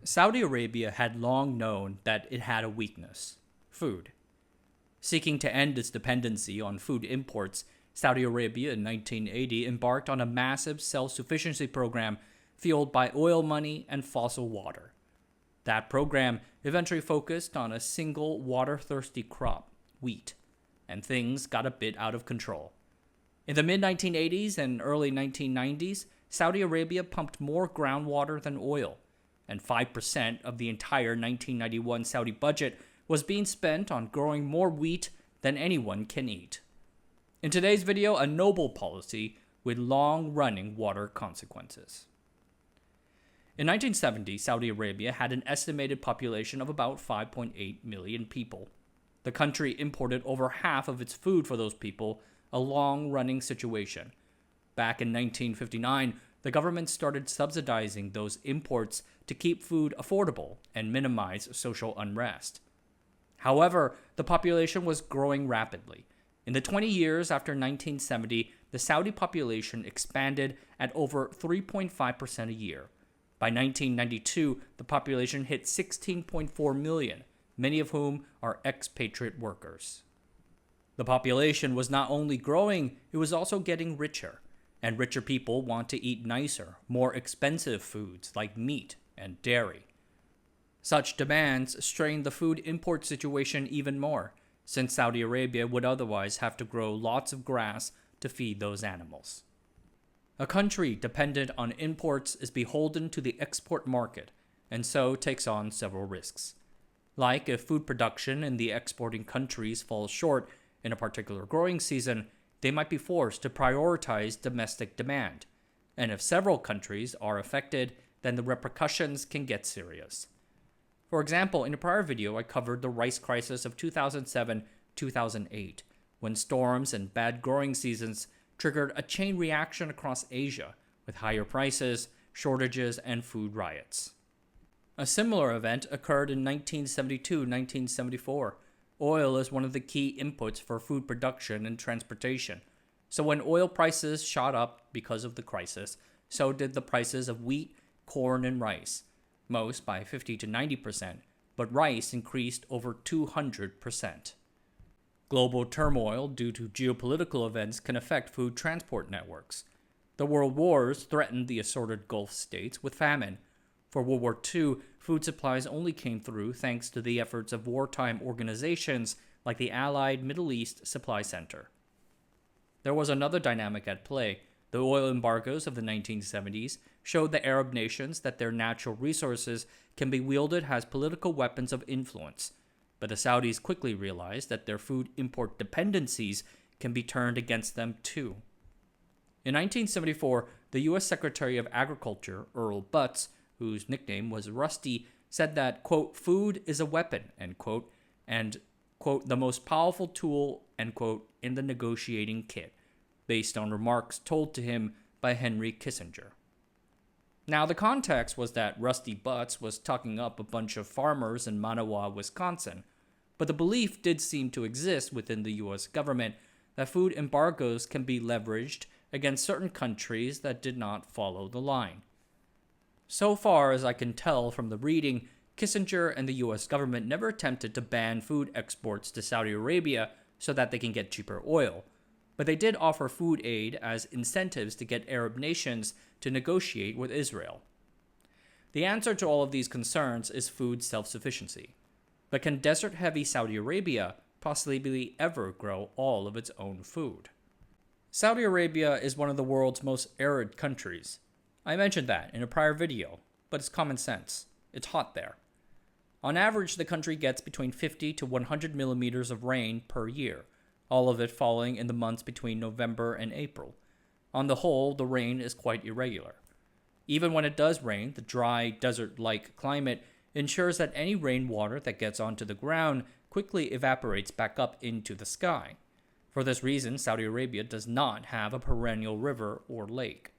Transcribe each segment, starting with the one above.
Saudi Arabia had long known that it had a weakness: food. Seeking to end its dependency on food imports, Saudi Arabia in 1980 embarked on a massive self-sufficiency program fueled by oil money and fossil water. That program eventually focused on a single water-thirsty crop, wheat, and things got a bit out of control. In the mid-1980s and early 1990s, Saudi Arabia pumped more groundwater than oil, and 5% of the entire 1991 Saudi budget was being spent on growing more wheat than anyone can eat. In today's video, a noble policy with long-running water consequences. In 1970, Saudi Arabia had an estimated population of about 5.8 million people. The country imported over half of its food for those people, a long-running situation. Back in 1959, the government started subsidizing those imports to keep food affordable and minimize social unrest. However, the population was growing rapidly. In the 20 years after 1970, the Saudi population expanded at over 3.5% a year. By 1992, the population hit 16.4 million, many of whom are expatriate workers. The population was not only growing, it was also getting richer. And richer people want to eat nicer, more expensive foods like meat and dairy. Such demands strained the food import situation even more, since Saudi Arabia would otherwise have to grow lots of grass to feed those animals. A country dependent on imports is beholden to the export market, and so takes on several risks. Like if food production in the exporting countries falls short in a particular growing season, they might be forced to prioritize domestic demand. And if several countries are affected, then the repercussions can get serious. For example, in a prior video, I covered the rice crisis of 2007-2008, when storms and bad growing seasons triggered a chain reaction across Asia, with higher prices, shortages, and food riots. A similar event occurred in 1972-1974. Oil is one of the key inputs for food production and transportation. So when oil prices shot up because of the crisis, so did the prices of wheat, corn, and rice, most by 50 to 90%, but rice increased over 200%. Global turmoil due to geopolitical events can affect food transport networks. The world wars threatened the assorted Gulf states with famine. For World War II, food supplies only came through thanks to the efforts of wartime organizations like the Allied Middle East Supply Center. There was another dynamic at play. The oil embargoes of the 1970s showed the Arab nations that their natural resources can be wielded as political weapons of influence. But the Saudis quickly realized that their food import dependencies can be turned against them too. In 1974, the U.S. Secretary of Agriculture, Earl Butz, whose nickname was Rusty, said that, quote, food is a weapon, end quote, and, quote, the most powerful tool, end quote, in the negotiating kit, based on remarks told to him by Henry Kissinger. Now, the context was that Rusty Butz was talking up a bunch of farmers in Manawa, Wisconsin, but the belief did seem to exist within the U.S. government that food embargoes can be leveraged against certain countries that did not follow the line. So far as I can tell from the reading, Kissinger and the U.S. government never attempted to ban food exports to Saudi Arabia so that they can get cheaper oil, but they did offer food aid as incentives to get Arab nations to negotiate with Israel. The answer to all of these concerns is food self-sufficiency. But can desert-heavy Saudi Arabia possibly ever grow all of its own food? Saudi Arabia is one of the world's most arid countries. I mentioned that in a prior video, but it's common sense. It's hot there. On average, the country gets between 50 to 100 millimeters of rain per year, all of it falling in the months between November and April. On the whole, the rain is quite irregular. Even when it does rain, the dry, desert-like climate ensures that any rainwater that gets onto the ground quickly evaporates back up into the sky. For this reason, Saudi Arabia does not have a perennial river or lake.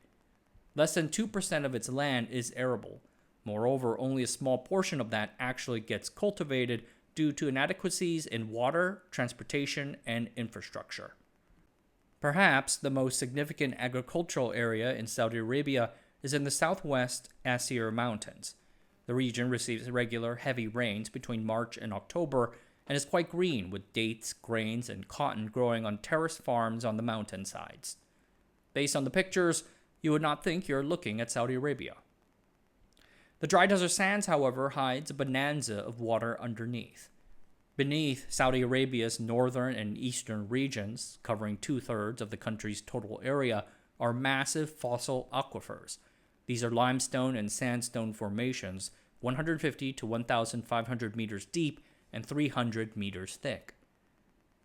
Less than 2% of its land is arable. Moreover, only a small portion of that actually gets cultivated due to inadequacies in water, transportation, and infrastructure. Perhaps the most significant agricultural area in Saudi Arabia is in the southwest Asir Mountains. The The region receives regular heavy rains between March and October and is quite green, with dates, grains, and cotton growing on terrace farms on the mountainsides. Based on the pictures, you would not think you're looking at Saudi Arabia. The dry desert sands, however, hides a bonanza of water underneath. Beneath Saudi Arabia's northern and eastern regions, covering 2/3 of the country's total area, are massive fossil aquifers. These are limestone and sandstone formations, 150 to 1,500 meters deep and 300 meters thick.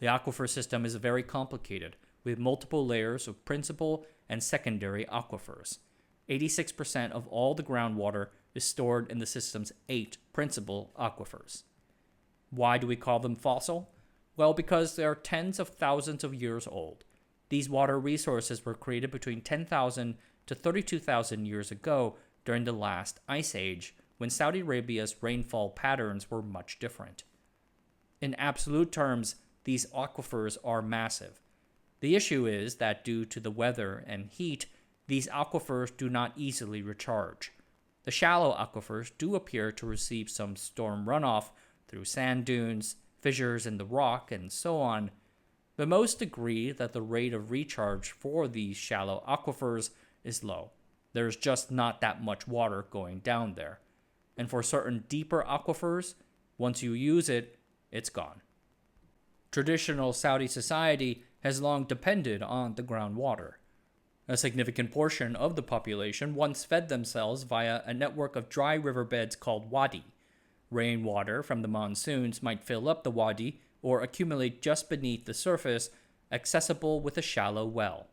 The aquifer system is very complicated, with multiple layers of principal and secondary aquifers. 86% of all the groundwater is stored in the system's 8 principal aquifers. Why do we call them fossil? Well, because they are tens of thousands of years old. These water resources were created between 10,000 to 32,000 years ago during the last ice age, when Saudi Arabia's rainfall patterns were much different. In absolute terms, these aquifers are massive. The issue is that due to the weather and heat, these aquifers do not easily recharge. The shallow aquifers do appear to receive some storm runoff through sand dunes, fissures in the rock, and so on, but most agree that the rate of recharge for these shallow aquifers is low. There's just not that much water going down there. And for certain deeper aquifers, once you use it, it's gone. Traditional Saudi society has long depended on the groundwater. A significant portion of the population once fed themselves via a network of dry riverbeds called wadi. Rainwater from the monsoons might fill up the wadi or accumulate just beneath the surface, accessible with a shallow well.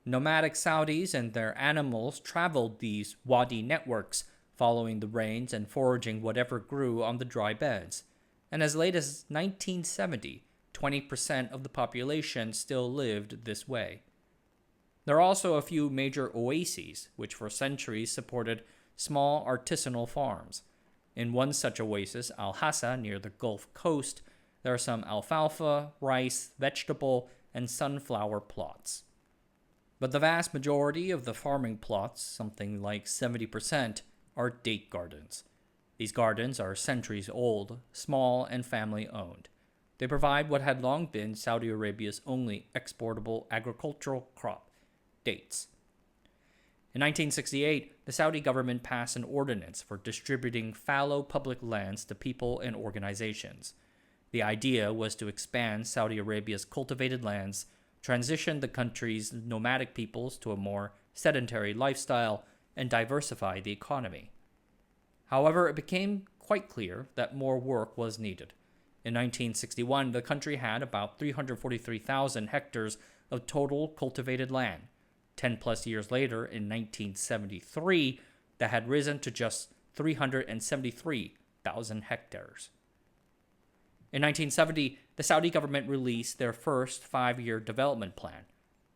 Nomadic Saudis and their animals traveled these wadi networks, following the rains and foraging whatever grew on the dry beds. And as late as 1970, 20% of the population still lived this way. There are also a few major oases, which for centuries supported small artisanal farms. In one such oasis, Al-Hassa, near the Gulf Coast, there are some alfalfa, rice, vegetable, and sunflower plots. But the vast majority of the farming plots, something like 70%, are date gardens. These gardens are centuries old, small, and family-owned. They provide what had long been Saudi Arabia's only exportable agricultural crop, dates. In 1968, the Saudi government passed an ordinance for distributing fallow public lands to people and organizations. The idea was to expand Saudi Arabia's cultivated lands, transition the country's nomadic peoples to a more sedentary lifestyle, and diversify the economy. However, it became quite clear that more work was needed. In 1961, the country had about 343,000 hectares of total cultivated land. 10 plus years later, in 1973, that had risen to just 373,000 hectares. In 1970, the Saudi government released their first 5-year development plan.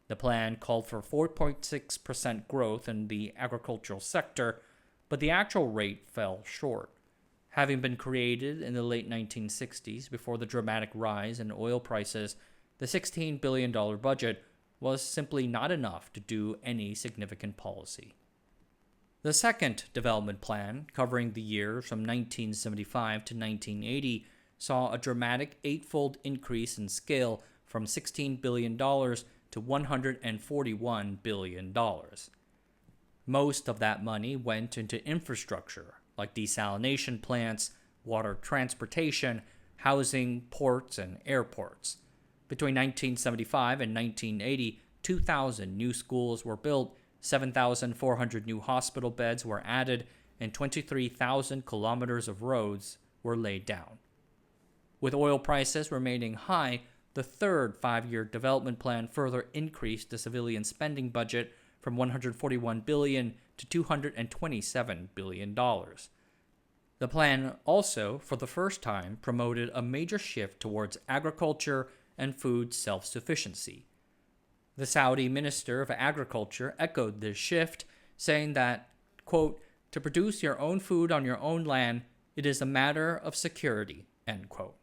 The plan called for 4.6% growth in the agricultural sector, but the actual rate fell short. Having been created in the late 1960s before the dramatic rise in oil prices, the $16 billion budget was simply not enough to do any significant policy. The second development plan, covering the years from 1975 to 1980, saw a dramatic 8-fold increase in scale from $16 billion to $141 billion. Most of that money went into infrastructure, like desalination plants, water transportation, housing, ports, and airports. Between 1975 and 1980, 2,000 new schools were built, 7,400 new hospital beds were added, and 23,000 kilometers of roads were laid down. With oil prices remaining high, the third 5-year development plan further increased the civilian spending budget from $141 billion to $227 billion. The plan also, for the first time, promoted a major shift towards agriculture and food self-sufficiency. The Saudi Minister of Agriculture echoed this shift, saying that, quote, "To produce your own food on your own land, it is a matter of security," end quote.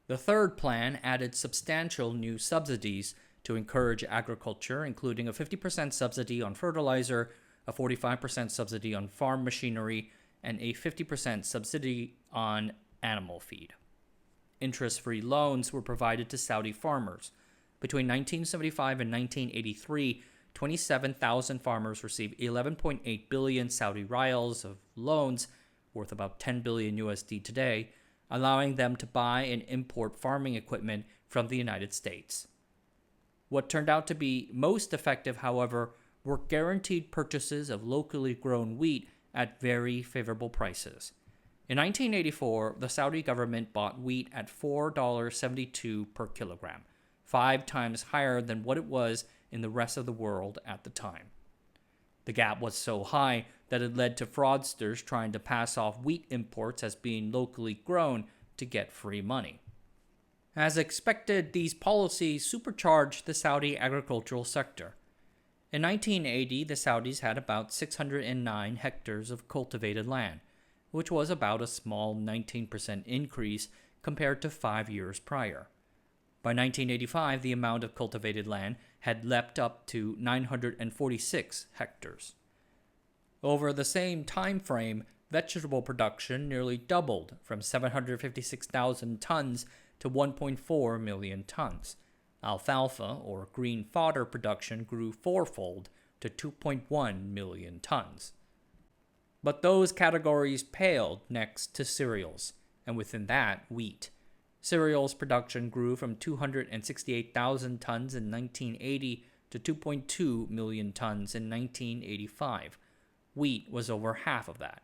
The third plan added substantial new subsidies to encourage agriculture, including a 50% subsidy on fertilizer, a 45% subsidy on farm machinery, and a 50% subsidy on animal feed. Interest-free loans were provided to Saudi farmers. Between 1975 and 1983, 27,000 farmers received 11.8 billion Saudi riyals of loans, worth about 10 billion USD today, allowing them to buy and import farming equipment from the United States. What turned out to be most effective, however, were guaranteed purchases of locally grown wheat at very favorable prices. In 1984, the Saudi government bought wheat at $4.72 per kilogram, 5 times higher than what it was in the rest of the world at the time. The gap was so high that it led to fraudsters trying to pass off wheat imports as being locally grown to get free money. As expected, these policies supercharged the Saudi agricultural sector. In 1980, the Saudis had about 609 hectares of cultivated land, which was about a small 19% increase compared to 5 years prior. By 1985, the amount of cultivated land had leapt up to 946 hectares. Over the same time frame, vegetable production nearly doubled from 756,000 tons to 1.4 million tons. Alfalfa, or green fodder production, grew fourfold to 2.1 million tons. But those categories paled next to cereals, and within that, wheat. Cereals production grew from 268,000 tons in 1980 to 2.2 million tons in 1985. Wheat was over half of that,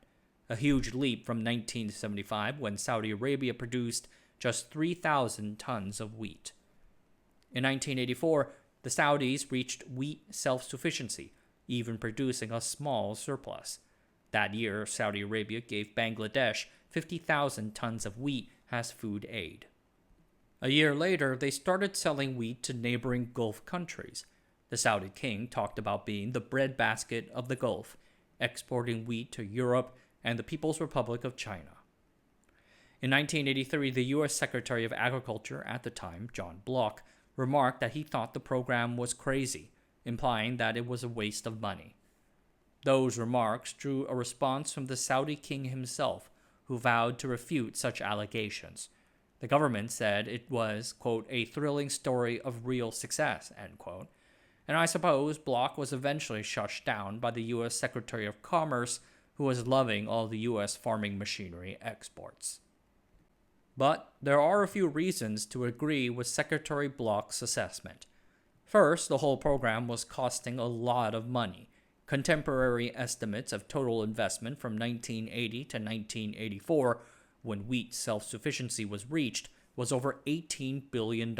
a huge leap from 1975 when Saudi Arabia produced just 3,000 tons of wheat. In 1984, the Saudis reached wheat self-sufficiency, even producing a small surplus. That year, Saudi Arabia gave Bangladesh 50,000 tons of wheat as food aid. A year later, they started selling wheat to neighboring Gulf countries. The Saudi king talked about being the breadbasket of the Gulf, exporting wheat to Europe and the People's Republic of China. In 1983, the U.S. Secretary of Agriculture at the time, John Block, remarked that he thought the program was crazy, implying that it was a waste of money. Those remarks drew a response from the Saudi king himself, who vowed to refute such allegations. The government said it was, quote, a thrilling story of real success, end quote. And I suppose Block was eventually shushed down by the U.S. Secretary of Commerce, who was loving all the U.S. farming machinery exports. But there are a few reasons to agree with Secretary Block's assessment. First, the whole program was costing a lot of money. Contemporary estimates of total investment from 1980 to 1984, when wheat self-sufficiency was reached, was over $18 billion.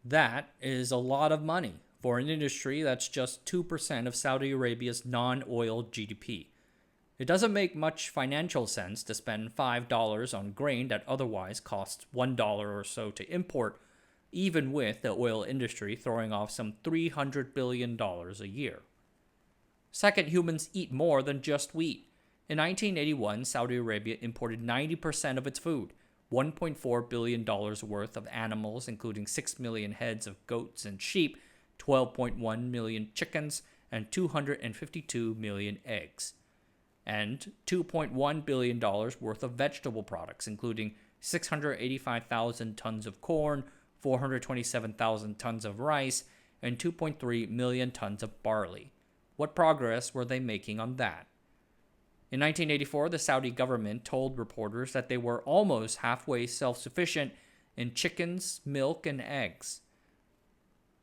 That is a lot of money for an industry that's just 2% of Saudi Arabia's non-oil GDP. It doesn't make much financial sense to spend $5 on grain that otherwise costs $1 or so to import, even with the oil industry throwing off some $300 billion a year. Second, humans eat more than just wheat. In 1981, Saudi Arabia imported 90% of its food, $1.4 billion worth of animals, including 6 million heads of goats and sheep, 12.1 million chickens, and 252 million eggs. And $2.1 billion worth of vegetable products, including 685,000 tons of corn, 427,000 tons of rice, and 2.3 million tons of barley. What progress were they making on that? In 1984, the Saudi government told reporters that they were almost halfway self-sufficient in chickens, milk, and eggs.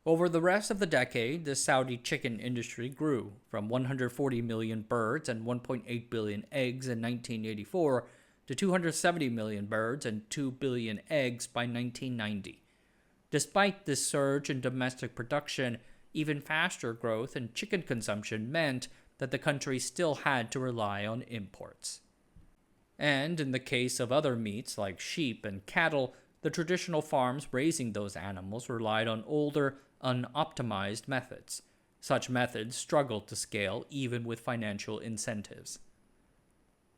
Over the rest of the decade, the Saudi chicken industry grew from 140 million birds and 1.8 billion eggs in 1984 to 270 million birds and 2 billion eggs by 1990. Despite this surge in domestic production, even faster growth in chicken consumption meant that the country still had to rely on imports. And in the case of other meats like sheep and cattle, the traditional farms raising those animals relied on older, unoptimized methods. Such methods struggled to scale even with financial incentives.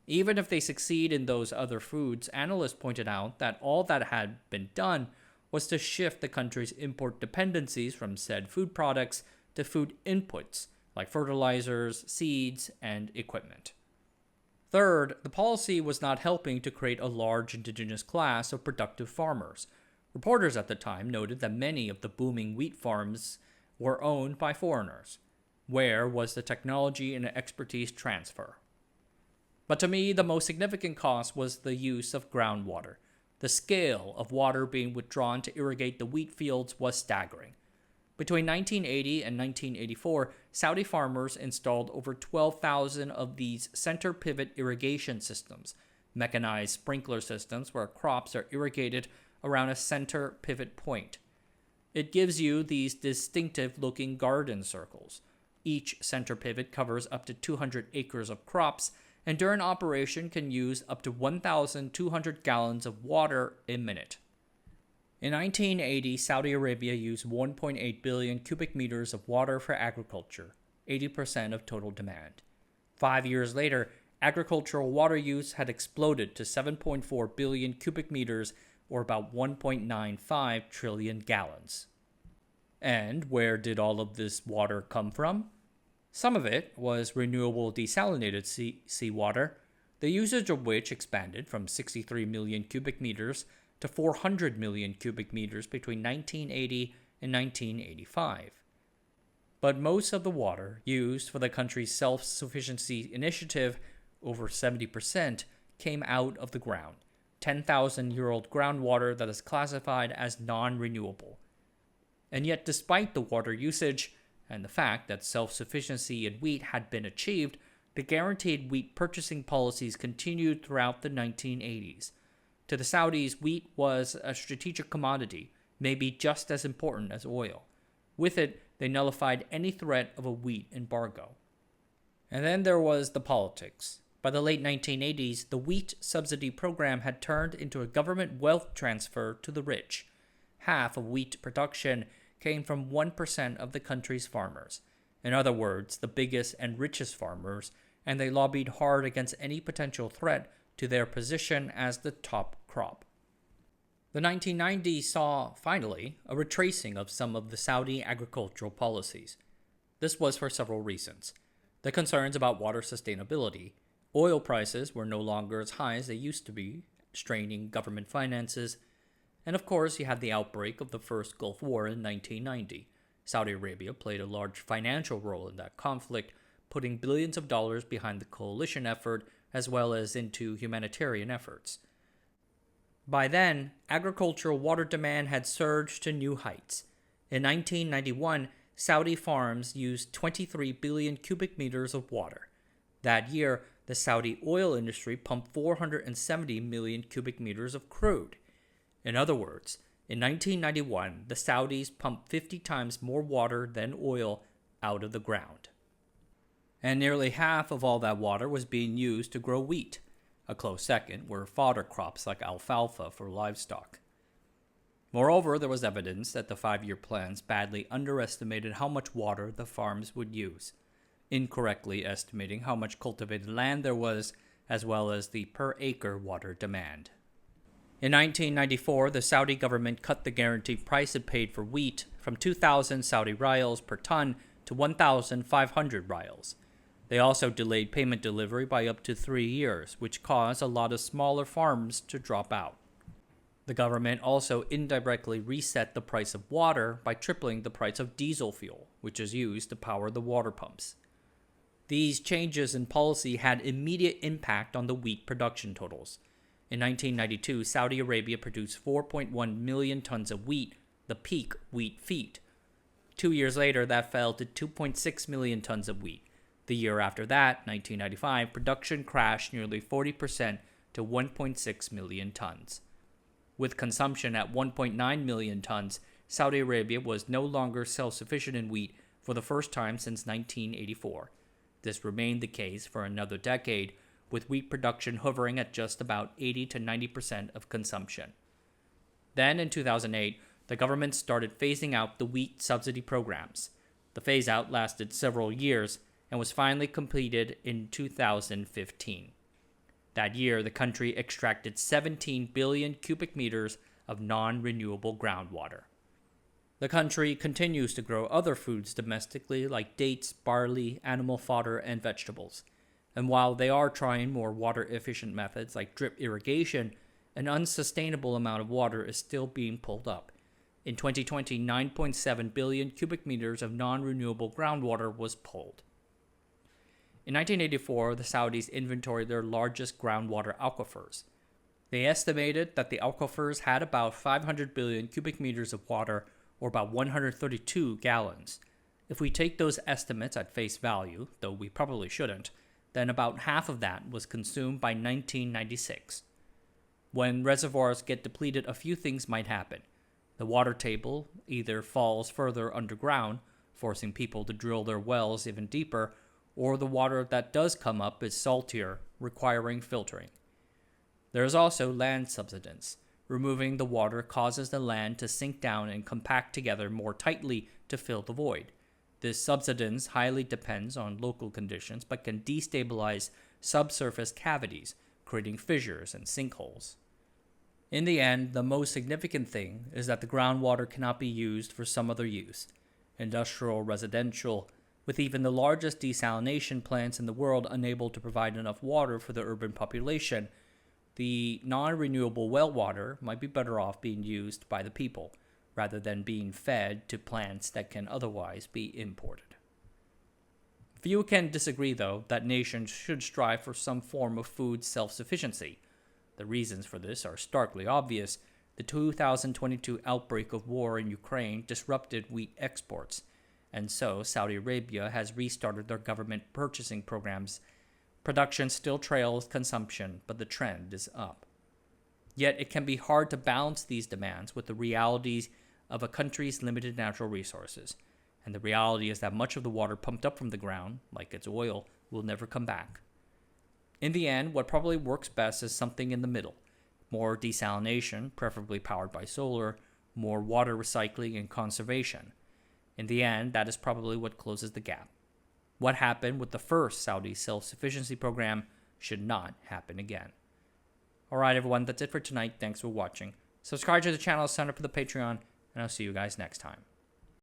Even if they succeed in those other foods, analysts pointed out that all that had been done was to shift the country's import dependencies from said food products to food inputs like fertilizers, seeds, and equipment. Third, the policy was not helping to create a large indigenous class of productive farmers. Reporters at the time noted that many of the booming wheat farms were owned by foreigners. Where was the technology and expertise transfer? But to me, the most significant cost was the use of groundwater. The scale of water being withdrawn to irrigate the wheat fields was staggering. Between 1980 and 1984, Saudi farmers installed over 12,000 of these center pivot irrigation systems, mechanized sprinkler systems where crops are irrigated around a center pivot point. It gives you these distinctive looking garden circles. Each center pivot covers up to 200 acres of crops, and during operation can use up to 1,200 gallons of water a minute. In 1980, Saudi Arabia used 1.8 billion cubic meters of water for agriculture, 80% of total demand. 5 years later, agricultural water use had exploded to 7.4 billion cubic meters, or about 1.95 trillion gallons. And where did all of this water come from? Some of it was renewable desalinated seawater, the usage of which expanded from 63 million cubic meters to 400 million cubic meters between 1980 and 1985. But most of the water used for the country's self-sufficiency initiative, over 70%, came out of the ground, 10,000-year-old groundwater that is classified as non-renewable. And yet, despite the water usage and the fact that self-sufficiency in wheat had been achieved, the guaranteed wheat purchasing policies continued throughout the 1980s. To the Saudis, wheat was a strategic commodity, maybe just as important as oil. With it, they nullified any threat of a wheat embargo. And then there was the politics. By the late 1980s, the wheat subsidy program had turned into a government wealth transfer to the rich. Half of wheat production came from 1% of the country's farmers. In other words, the biggest and richest farmers, and they lobbied hard against any potential threat to their position as the top crop. The 1990s saw, finally, a retracing of some of the Saudi agricultural policies. This was for several reasons. The concerns about water sustainability. Oil prices were no longer as high as they used to be, straining government finances. And of course, you had the outbreak of the first Gulf War in 1990. Saudi Arabia played a large financial role in that conflict, putting billions of dollars behind the coalition effort as well as into humanitarian efforts. By then, agricultural water demand had surged to new heights. In 1991, Saudi farms used 23 billion cubic meters of water. That year, the Saudi oil industry pumped 470 million cubic meters of crude. In other words, in 1991, the Saudis pumped 50 times more water than oil out of the ground. And nearly half of all that water was being used to grow wheat. A close second were fodder crops like alfalfa for livestock. Moreover, there was evidence that the 5-year plans badly underestimated how much water the farms would use, incorrectly estimating how much cultivated land there was, as well as the per-acre water demand. In 1994, the Saudi government cut the guaranteed price it paid for wheat from 2,000 Saudi riyals per ton to 1,500 riyals. They also delayed payment delivery by up to 3 years, which caused a lot of smaller farms to drop out. The government also indirectly reset the price of water by tripling the price of diesel fuel, which is used to power the water pumps. These changes in policy had immediate impact on the wheat production totals. In 1992, Saudi Arabia produced 4.1 million tons of wheat, the peak wheat feed. 2 years later, that fell to 2.6 million tons of wheat. The year after that, 1995, production crashed nearly 40% to 1.6 million tons. With consumption at 1.9 million tons, Saudi Arabia was no longer self-sufficient in wheat for the first time since 1984. This remained the case for another decade, with wheat production hovering at just about 80 to 90% of consumption. Then, in 2008, the government started phasing out the wheat subsidy programs. The phase-out lasted several years and was finally completed in 2015. That year, the country extracted 17 billion cubic meters of non-renewable groundwater. The country continues to grow other foods domestically like dates, barley, animal fodder, and vegetables. And while they are trying more water efficient methods like drip irrigation, an unsustainable amount of water is still being pulled up. In 2020, 9.7 billion cubic meters of non-renewable groundwater was pulled. In 1984, the Saudis inventoried their largest groundwater aquifers. They estimated that the aquifers had about 500 billion cubic meters of water, or about 132 gallons. If we take those estimates at face value, though we probably shouldn't, then about half of that was consumed by 1996. When reservoirs get depleted, a few things might happen. The water table either falls further underground, forcing people to drill their wells even deeper, or the water that does come up is saltier, requiring filtering. There is also land subsidence. Removing the water causes the land to sink down and compact together more tightly to fill the void. This subsidence highly depends on local conditions but can destabilize subsurface cavities, creating fissures and sinkholes. In the end, the most significant thing is that the groundwater cannot be used for some other use. Industrial, residential, with even the largest desalination plants in the world unable to provide enough water for the urban population, the non-renewable well water might be better off being used by the people, rather than being fed to plants that can otherwise be imported. Few can disagree, though, that nations should strive for some form of food self-sufficiency. The reasons for this are starkly obvious. The 2022 outbreak of war in Ukraine disrupted wheat exports, and so Saudi Arabia has restarted their government purchasing programs. Production still trails consumption, but the trend is up. Yet it can be hard to balance these demands with the realities of a country's limited natural resources. And the reality is that much of the water pumped up from the ground, like its oil, will never come back. In the end, what probably works best is something in the middle. More desalination, preferably powered by solar, more water recycling and conservation. In the end, that is probably what closes the gap. What happened with the first Saudi self-sufficiency program should not happen again. Alright everyone, that's it for tonight. Thanks for watching. Subscribe to the channel, sign up for the Patreon, and I'll see you guys next time.